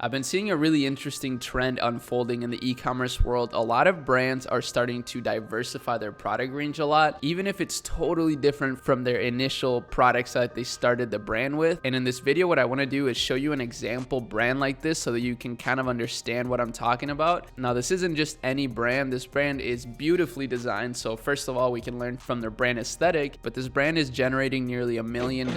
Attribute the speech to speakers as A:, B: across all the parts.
A: I've been seeing a really interesting trend unfolding in the e-commerce world. A lot of brands are starting to diversify their product range a lot, even if it's totally different from their initial products that they started the brand with. And in this video, what I want to do is show you an example brand like this so that you can kind of understand what I'm talking about. Now, this isn't just any brand. This brand is beautifully designed. So first of all, we can learn from their brand aesthetic, but this brand is generating nearly $1 million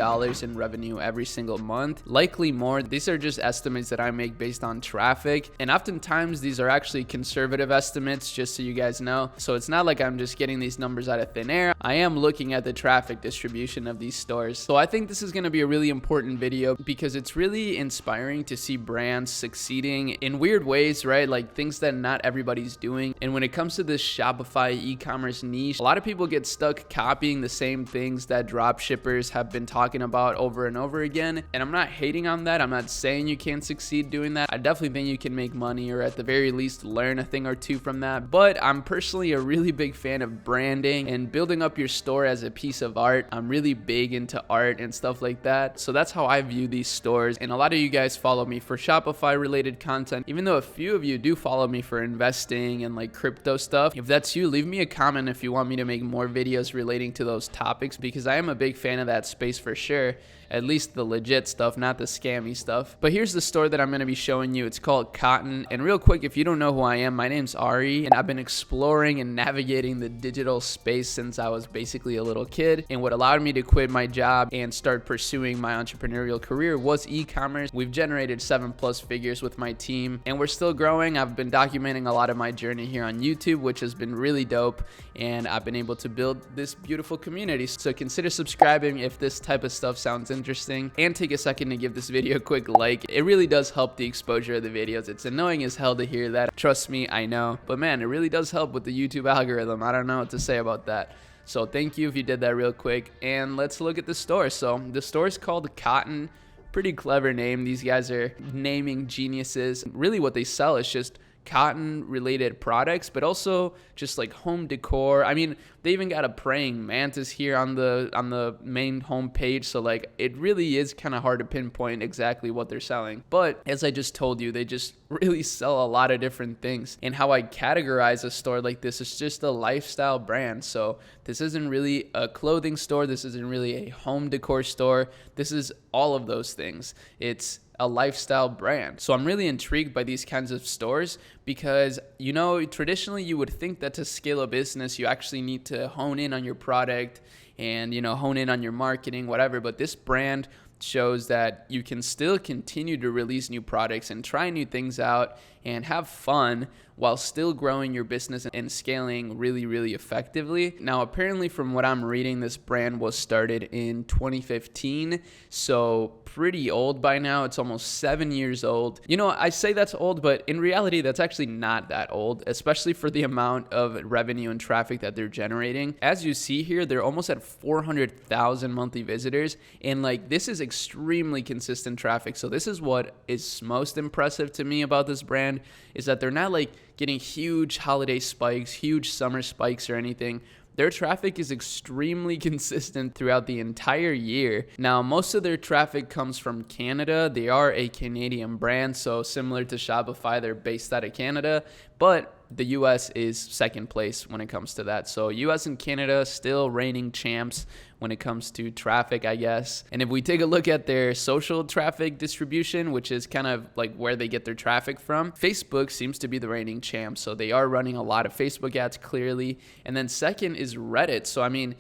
A: in revenue every single month, likely more. These are just estimates that I make based on traffic, and oftentimes these are actually conservative estimates, just so you guys know. So it's not like I'm just getting these numbers out of thin air. I am looking at the traffic distribution of these stores. So I think this is going to be a really important video because it's really inspiring to see brands succeeding in weird ways, right? Like things that not everybody's doing. And when it comes to this Shopify e-commerce niche, a lot of people get stuck copying the same things that drop shippers have been talking about over and over again. And I'm not hating on that. I'm not saying you can't succeed doing that. I definitely think you can make money, or at the very least learn a thing or two from that. But I'm personally a really big fan of branding and building up your store as a piece of art. I'm really big into art and stuff like that. So that's how I view these stores. And a lot of you guys follow me for Shopify related content, even though a few of you do follow me for investing and like crypto stuff. If that's you, leave me a comment if you want me to make more videos relating to those topics, because I am a big fan of that space for sure. At least the legit stuff, not the scammy stuff. But here's the store that I'm going to be showing you. It's called Cotton. And real quick, if you don't know who I am, my name's Arie, and I've been exploring and navigating the digital space since I was basically a little kid. And what allowed me to quit my job and start pursuing my entrepreneurial career was e-commerce. We've generated 7+ figures with my team, and we're still growing. I've been documenting a lot of my journey here on YouTube, which has been really dope. And I've been able to build this beautiful community. So consider subscribing if this type of stuff sounds interesting, and take a second to give this video a quick like. It really does help the exposure of the videos. It's annoying as hell to hear that, trust me, I know, but man, it really does help with the YouTube algorithm. I don't know what to say about that. So thank you if you did that real quick, and let's look at the store. So the store is called Cotton. Pretty clever name. These guys are naming geniuses. Really what they sell is just cotton related products, but also just like home decor. I mean, they even got a praying mantis here on the main home page, so like it really is kind of hard to pinpoint exactly what they're selling. But as I just told you, they just really sell a lot of different things. And how I categorize a store like this is just a lifestyle brand. So this isn't really a clothing store, this isn't really a home decor store, this is all of those things. It's a lifestyle brand. So I'm really intrigued by these kinds of stores because, you know, traditionally you would think that to scale a business, you actually need to hone in on your product and, you know, hone in on your marketing, whatever. But this brand shows that you can still continue to release new products and try new things out and have fun while still growing your business and scaling really, really effectively. Now, apparently from what I'm reading, this brand was started in 2015, so pretty old by now. It's almost 7 years old. You know, I say that's old, but in reality, that's actually not that old, especially for the amount of revenue and traffic that they're generating. As you see here, they're almost at 400,000 monthly visitors, and like this is extremely consistent traffic. So this is what is most impressive to me about this brand, is that they're not like getting huge holiday spikes, huge summer spikes or anything. Their traffic is extremely consistent throughout the entire year. Now, most of their traffic comes from Canada. They are a Canadian brand, so similar to Shopify, they're based out of Canada, but the US is second place when it comes to that. So US and Canada still reigning champs when it comes to traffic, I guess. And if we take a look at their social traffic distribution, which is kind of like where they get their traffic from, Facebook seems to be the reigning champ. So they are running a lot of Facebook ads clearly. And then second is Reddit. So I mean,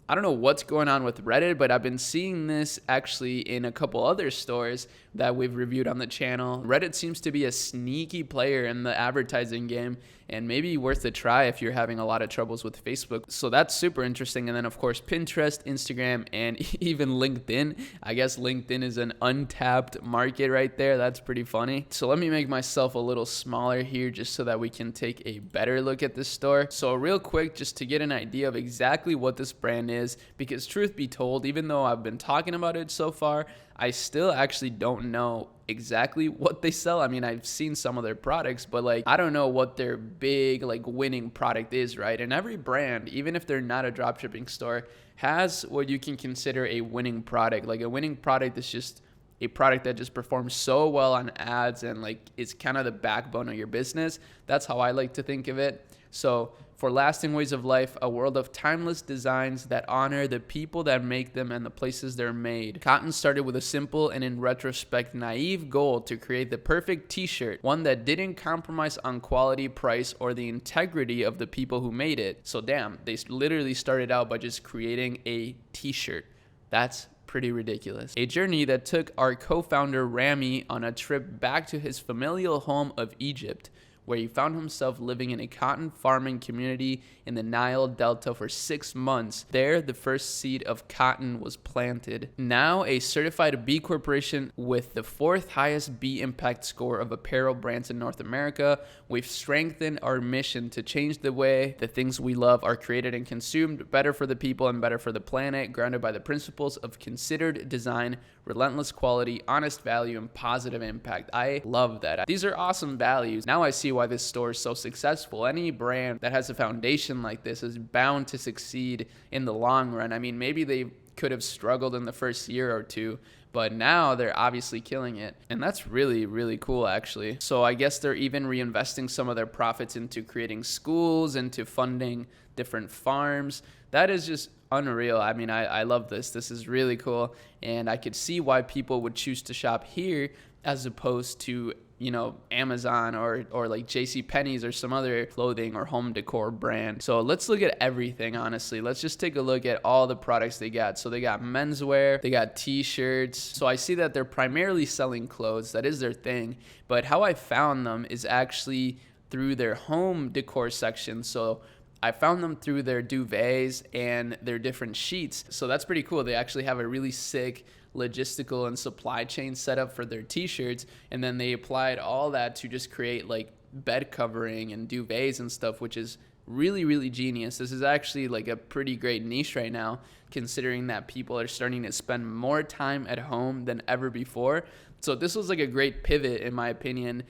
A: I don't know what's going on with Reddit, but I've been seeing this actually in a couple other stores that we've reviewed on the channel. Reddit seems to be a sneaky player in the advertising game, and maybe worth a try if you're having a lot of troubles with Facebook. So that's super interesting. And then of course, Pinterest, Instagram, and even LinkedIn. I guess LinkedIn is an untapped market right there. That's pretty funny. So let me make myself a little smaller here just so that we can take a better look at this store. So real quick, just to get an idea of exactly what this brand is, because truth be told, even though I've been talking about it so far, I still actually don't know exactly what they sell. I mean, I've seen some of their products, but like, I don't know what their big like winning product is, right? And every brand, even if they're not a dropshipping store, has what you can consider a winning product. Like a winning product is just a product that just performs so well on ads and like is kind of the backbone of your business. That's how I like to think of it. So for lasting ways of life, a world of timeless designs that honor the people that make them and the places they're made. Cotton started with a simple and in retrospect naive goal to create the perfect t-shirt, one that didn't compromise on quality, price, or the integrity of the people who made it. So damn, they literally started out by just creating a t-shirt. That's pretty ridiculous. A journey that took our co-founder Rami on a trip back to his familial home of Egypt, where he found himself living in a cotton farming community in the Nile Delta for 6 months. There, the first seed of cotton was planted. Now a certified B Corporation with the 4th highest B impact score of apparel brands in North America, we've strengthened our mission to change the way the things we love are created and consumed, better for the people and better for the planet, grounded by the principles of considered design, relentless quality, honest value, and positive impact. I love that. These are awesome values. Now I see why this store is so successful. Any brand that has a foundation like this is bound to succeed in the long run. I mean, maybe they could have struggled in the first year or two, but now they're obviously killing it. And that's really, really cool, actually. So I guess they're even reinvesting some of their profits into creating schools, into funding different farms. That is just unreal. I mean, I love this. This is really cool. And I could see why people would choose to shop here as opposed to, you know, Amazon or like JCPenney's or some other clothing or home decor brand. So let's look at everything, honestly. Let's just take a look at all the products they got. So they got menswear, they got t-shirts. So I see that they're primarily selling clothes. That is their thing. But how I found them is actually through their home decor section. So I found them through their duvets and their different sheets. So that's pretty cool. They actually have a really sick logistical and supply chain setup for their t-shirts, and then they applied all that to just create like bed covering and duvets and stuff, which is really, really genius. This is actually like a pretty great niche right now, considering that people are starting to spend more time at home than ever before. So this was like a great pivot, in my opinion,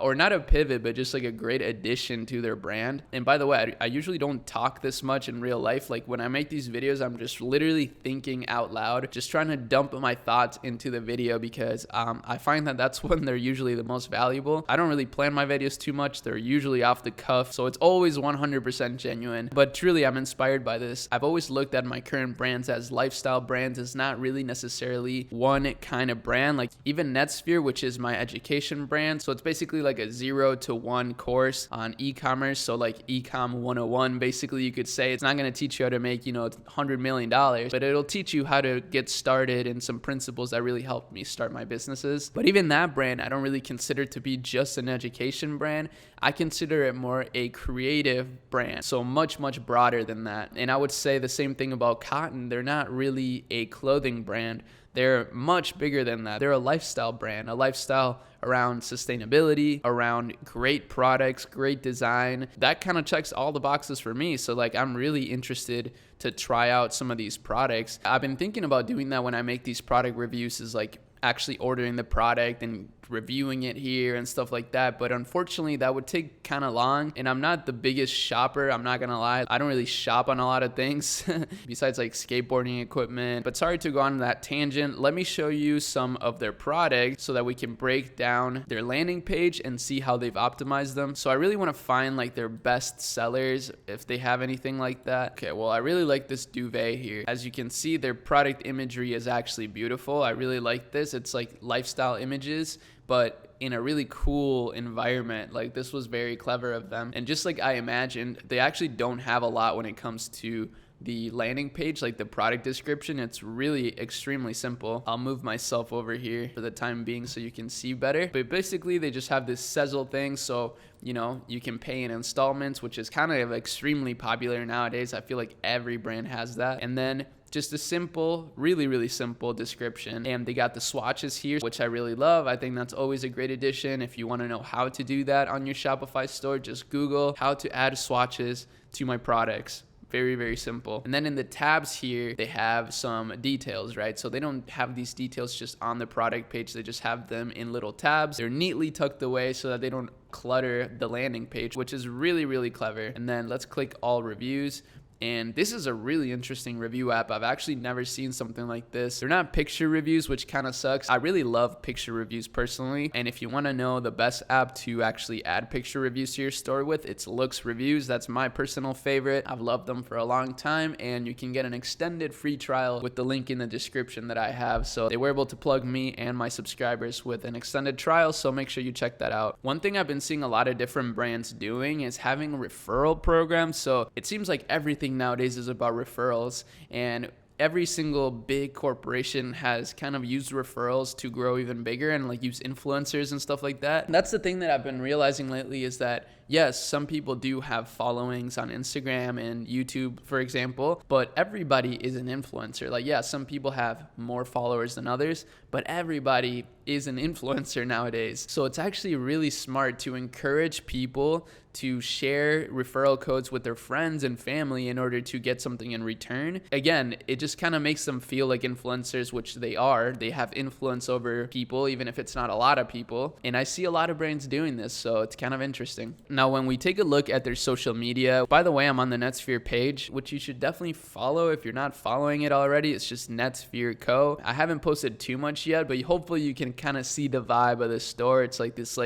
A: or not a pivot, but just like a great addition to their brand. And by the way, I usually don't talk this much in real life. Like when I make these videos, I'm just literally thinking out loud, just trying to dump my thoughts into the video because I find that that's when they're usually the most valuable. I don't really plan my videos too much. They're usually off the cuff, so it's always 100% genuine. But truly, I'm inspired by this. I've always looked at my current brands as lifestyle brands. It's not really necessarily one kind of brand. Like even Netsphere, which is my education brand. So it's basically like a 0 to 1 course on e-commerce. So like Ecom 101, basically you could say. It's not going to teach you how to make, $100 million, but it'll teach you how to get started and some principles that really helped me start my businesses. But even that brand, I don't really consider to be just an education brand. I consider it more a creative brand. So much, much broader than that. And I would say the same thing about Cotton. They're not really a clothing brand. They're much bigger than that. They're a lifestyle brand, a lifestyle around sustainability, around great products, great design. That kind of checks all the boxes for me. So like, I'm really interested to try out some of these products. I've been thinking about doing that when I make these product reviews, is like actually ordering the product and reviewing it here and stuff like that. But unfortunately, that would take kind of long. And I'm not the biggest shopper. I'm not going to lie. I don't really shop on a lot of things besides like skateboarding equipment. But sorry to go on that tangent. Let me show you some of their products so that we can break down their landing page and see how they've optimized them. So I really want to find like their best sellers, if they have anything like that. Okay, well, I really like this duvet here. As you can see, their product imagery is actually beautiful. I really like this. It's like lifestyle images, but in a really cool environment. Like this was very clever of them. And just like I imagined, they actually don't have a lot when it comes to the landing page, like the product description. It's really extremely simple. I'll move myself over here for the time being so you can see better. But basically they just have this sizzle thing. So, you can pay in installments, which is kind of extremely popular nowadays. I feel like every brand has that. And then just a simple, really, really simple description. And they got the swatches here, which I really love. I think that's always a great addition. If you want to know how to do that on your Shopify store, just Google how to add swatches to my products. Very, very simple. And then in the tabs here, they have some details, right? So they don't have these details just on the product page. They just have them in little tabs. They're neatly tucked away so that they don't clutter the landing page, which is really, really clever. And then let's click all reviews. And this is a really interesting review app. I've actually never seen something like this. They're not picture reviews, which kind of sucks. I really love picture reviews personally. And if you want to know the best app to actually add picture reviews to your store with, it's Looks Reviews. That's my personal favorite. I've loved them for a long time, and you can get an extended free trial with the link in the description that I have. So they were able to plug me and my subscribers with an extended trial, so make sure you check that out. One thing I've been seeing a lot of different brands doing is having referral programs. So it seems like everything nowadays is about referrals, and every single big corporation has kind of used referrals to grow even bigger and like use influencers and stuff like that. And that's the thing that I've been realizing lately is that yes, some people do have followings on Instagram and YouTube, for example, but everybody is an influencer. Like, yeah, some people have more followers than others, but everybody is an influencer nowadays. So it's actually really smart to encourage people to share referral codes with their friends and family in order to get something in return. Again, it just kind of makes them feel like influencers, which they are. They have influence over people, even if it's not a lot of people. And I see a lot of brands doing this, so it's kind of interesting. Now, when we take a look at their social media, by the way, I'm on the Netsphere page, which you should definitely follow if you're not following it already. It's just Netsphere Co. I haven't posted too much yet, but hopefully you can kind of see the vibe of the store. It's like this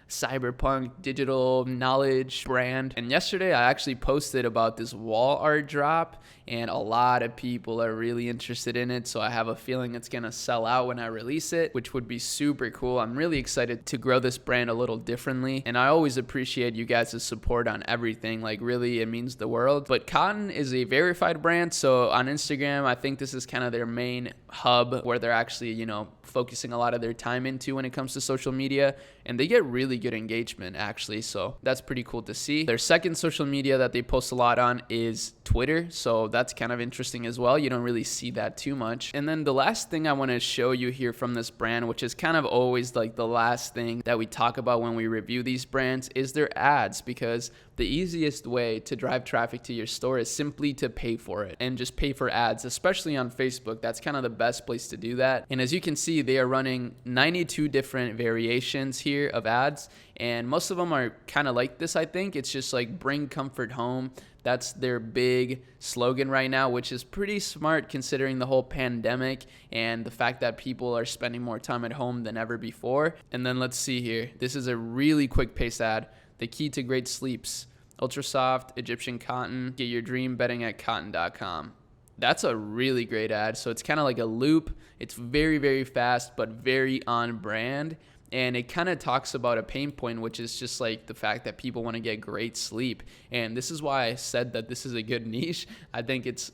A: cyberpunk digital knowledge brand. And yesterday I actually posted about this wall art drop, and a lot of people are really interested in it, so I have a feeling it's gonna sell out when I release it, which would be super cool. I'm really excited to grow this brand a little differently, and I always appreciate you guys' support on everything. Like, really, it means the world. But Cotton is a verified brand, so on Instagram I think this is kind of their main hub where they're actually, focusing a lot of their time into when it comes to social media, and they get really good engagement actually, so that's pretty cool to see. Their second social media that they post a lot on is Twitter, so that's kind of interesting as well. You don't really see that too much. And then the last thing I want to show you here from this brand, which is kind of always like the last thing that we talk about when we review these brands, is their ads, because the easiest way to drive traffic to your store is simply to pay for it and just pay for ads, especially on Facebook. That's kind of the best place to do that. And as you can see, they are running 92 different variations here of ads, and most of them are kind of like this. I think it's just like bring comfort home. That's their big slogan right now, which is pretty smart considering the whole pandemic and the fact that people are spending more time at home than ever before. And then let's see here. This is a really quick paste ad. The key to great sleeps: ultra soft Egyptian cotton. Get your dream bedding at cotton.com. That's a really great ad. So it's kind of like a loop. It's very, very fast, but very on brand. And it kind of talks about a pain point, which is just like the fact that people want to get great sleep. And this is why I said that this is a good niche. I think it's,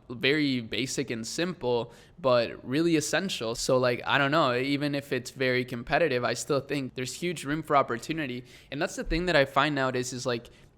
A: very basic and simple, but really essential. So I don't know, even if it's very competitive, I still think there's huge room for opportunity. And that's the thing that I find nowadays is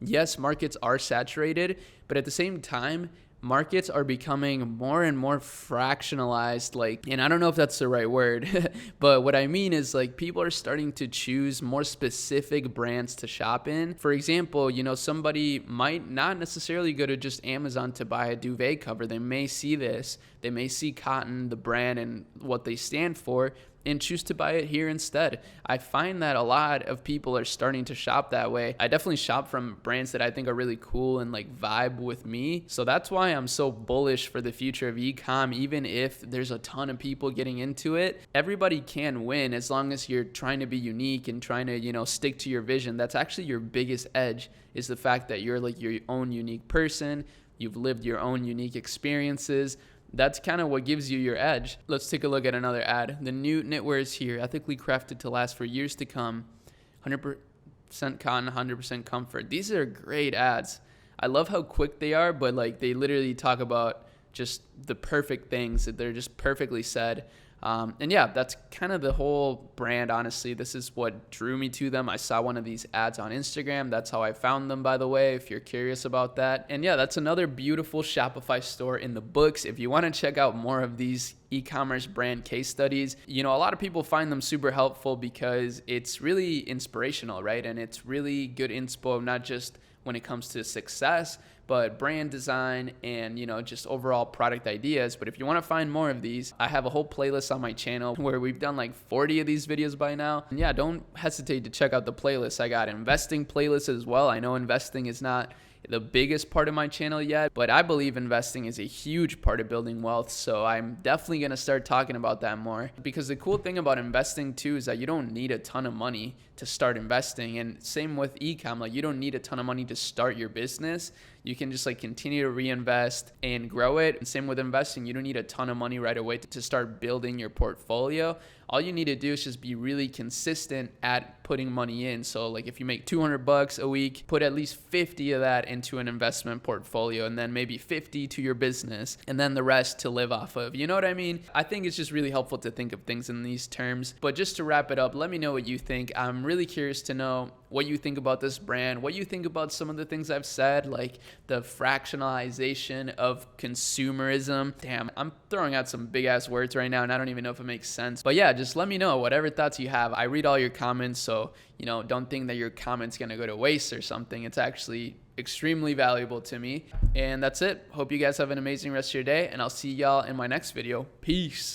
A: yes, markets are saturated, but at the same time, markets are becoming more and more fractionalized, and I don't know if that's the right word, but what I mean is people are starting to choose more specific brands to shop in. For example, somebody might not necessarily go to just Amazon to buy a duvet cover. They may see this, they may see Cotton, the brand, and what they stand for, and choose to buy it here instead. I find that a lot of people are starting to shop that way. I definitely shop from brands that I think are really cool and vibe with me. So that's why I'm so bullish for the future of e-com. Even if there's a ton of people getting into it, everybody can win as long as you're trying to be unique and trying to, stick to your vision. That's actually your biggest edge, is the fact that you're your own unique person. You've lived your own unique experiences. That's kind of what gives you your edge. Let's take a look at another ad. The new knitwear is here, ethically crafted to last for years to come. 100% cotton, 100% comfort. These are great ads. I love how quick they are, but they literally talk about just the perfect things. That they're just perfectly said. And yeah, that's kind of the whole brand, honestly. This is what drew me to them. I saw one of these ads on Instagram. That's how I found them, by the way, if you're curious about that. And yeah, that's another beautiful Shopify store in the books. If you want to check out more of these e-commerce brand case studies, a lot of people find them super helpful because it's really inspirational, right? And it's really good inspo, not just when it comes to success, but brand design and, just overall product ideas. But if you want to find more of these, I have a whole playlist on my channel where we've done 40 of these videos by now. And yeah, don't hesitate to check out the playlist. I got investing playlists as well. I know investing is not the biggest part of my channel yet, but I believe investing is a huge part of building wealth. So I'm definitely going to start talking about that more, because the cool thing about investing too is that you don't need a ton of money to start investing. And same with e-com, like you don't need a ton of money to start your business. You can just like continue to reinvest and grow it. And same with investing, you don't need a ton of money right away to start building your portfolio. All you need to do is just be really consistent at putting money in. So like if you make $200 a week, put at least 50 of that into an investment portfolio, and then maybe 50 to your business, and then the rest to live off of. You know what I mean? I think it's just really helpful to think of things in these terms. But just to wrap it up, let me know what you think. I'm really curious to know what you think about this brand, what you think about some of the things I've said, like the fractionalization of consumerism. Damn, I'm throwing out some big ass words right now and I don't even know if it makes sense. But yeah, just let me know whatever thoughts you have. I read all your comments, so don't think that your comment's gonna go to waste or something. It's actually extremely valuable to me. And that's it. Hope you guys have an amazing rest of your day, and I'll see y'all in my next video. Peace.